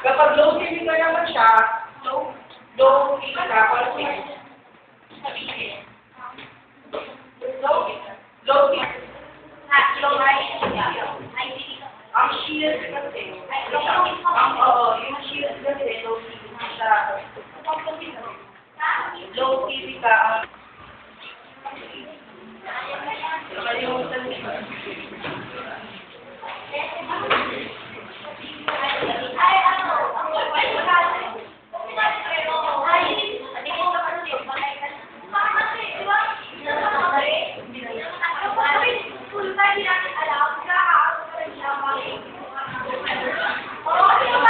Kapag low TV ka naman siya, low TV ka, parang low TV. Ang shield kasi, yung shield kasi, low TV siya. Low TV ka, nakalimutan mo.